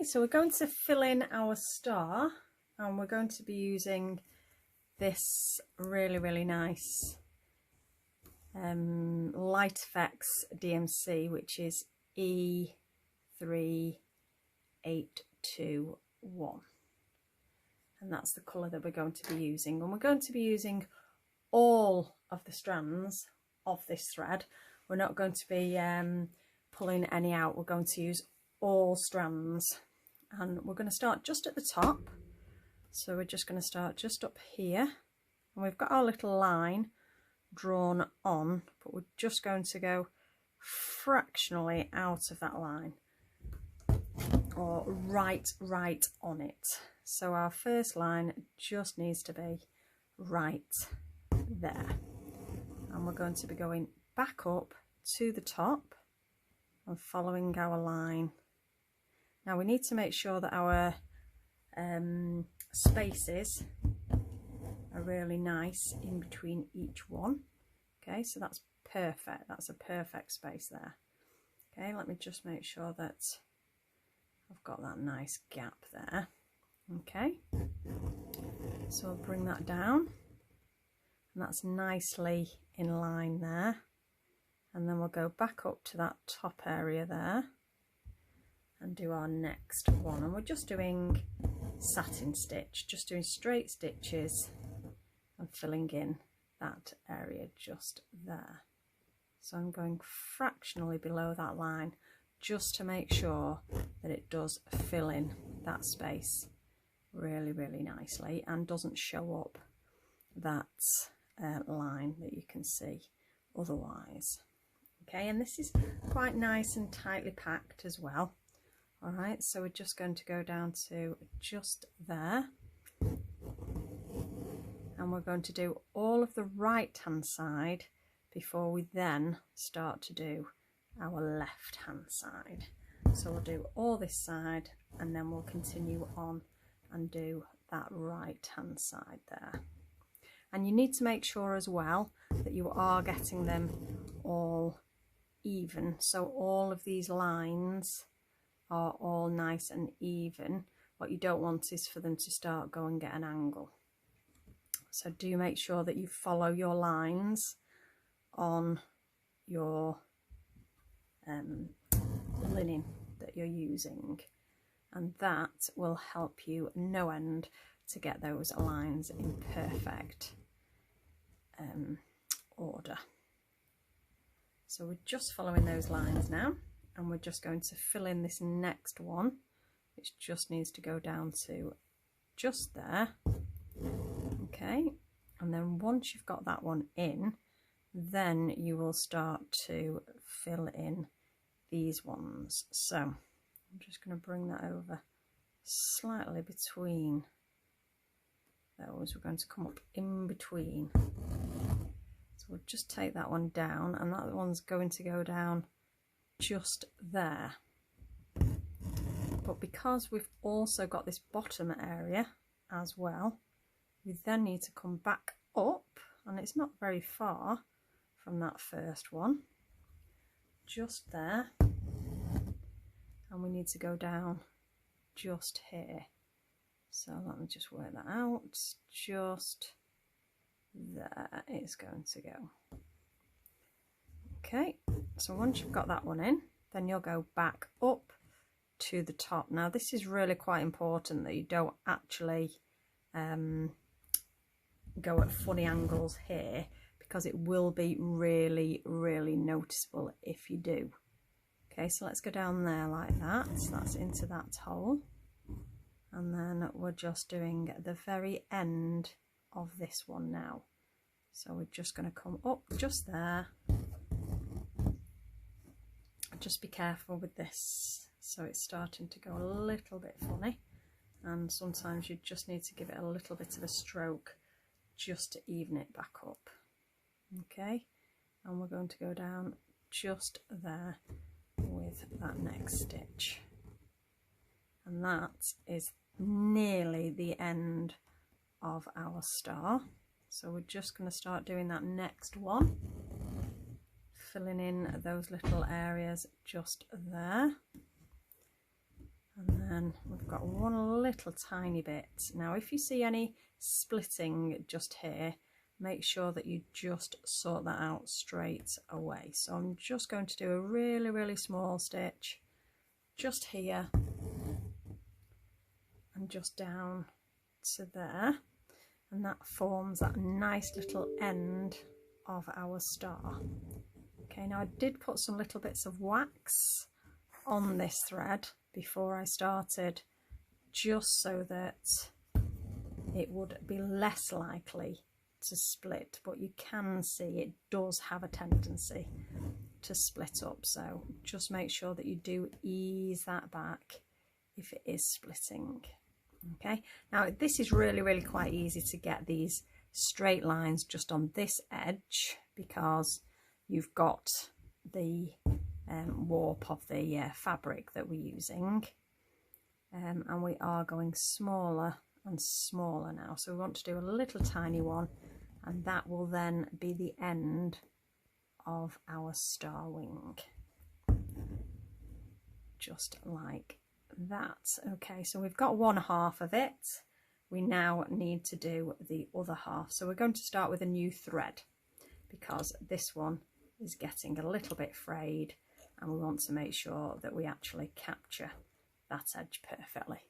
so we're going to fill in our star, and we're going to be using this really nice Light Effects DMC, which is E3821, and that's the colour that we're going to be using. And we're going to be using all of the strands of this thread. We're not going to be pulling any out. We're going to use all strands, and we're going to start just at the top. So we're just going to start just up here, and we've got our little line drawn on, but we're just going to go fractionally out of that line, or right on it. So our first line just needs to be right there, and we're going to be going back up to the top and following our line. Now we need to make sure that our spaces are really nice in between each one. Okay, so that's perfect. That's a perfect space there. Okay, let me just make sure that I've got that nice gap there. Okay, so I'll bring that down, and that's nicely in line there. And then we'll go back up to that top area there and do our next one. And we're just doing satin stitch, just doing straight stitches and filling in that area just there. So I'm going fractionally below that line just to make sure that it does fill in that space really nicely and doesn't show up that line that you can see otherwise. Okay, and this is quite nice and tightly packed as well. All right, so we're just going to go down to just there, and we're going to do all of the right hand side before we then start to do our left hand side. So we'll do all this side, and then we'll continue on and do that right hand side there. And you need to make sure as well that you are getting them all even, so all of these lines are all nice and even. What you don't want is for them to start going at an angle. So do make sure that you follow your lines on your linen that you're using, and that will help you no end to get those lines in perfect order. So we're just following those lines now, and we're just going to fill in this next one, which just needs to go down to just there. Okay, and then once you've got that one in, then you will start to fill in these ones. So I'm just going to bring that over slightly between those. We're going to come up in between. So we'll just take that one down, and that one's going to go down just there. But because we've also got this bottom area as well, we then need to come back up, and it's not very far from that first one, just there, and we need to go down just here. So let me just work that out. Just there it's going to go. Okay, so once you've got that one in, then you'll go back up to the top. Now this is really quite important that you don't actually go at funny angles here, because it will be really noticeable if you do. Okay, so let's go down there like that. So that's into that hole, and then we're just doing the very end of this one now. So we're just going to come up just there. Just be careful with this, so it's starting to go a little bit funny, and sometimes you just need to give it a little bit of a stroke just to even it back up. Okay, and we're going to go down just there with that next stitch, and that is nearly the end of our star. So we're just going to start doing that next one, filling in those little areas just there, and and we've got one little tiny bit. Now if you see any splitting just here, make sure that you just sort that out straight away. So I'm just going to do a really small stitch just here and just down to there, and that forms that nice little end of our star. Okay, now I did put some little bits of wax on this thread before I started, just so that it would be less likely to split, but you can see it does have a tendency to split up, so just make sure that you do ease that back if it is splitting. Okay, now this is really quite easy to get these straight lines just on this edge, because you've got the warp of the fabric that we're using, and we are going smaller and smaller now, so we want to do a little tiny one, and that will then be the end of our star wing, just like that. Okay, so we've got one half of it. We now need to do the other half, so we're going to start with a new thread, because this one is getting a little bit frayed, and we want to make sure that we actually capture that edge perfectly.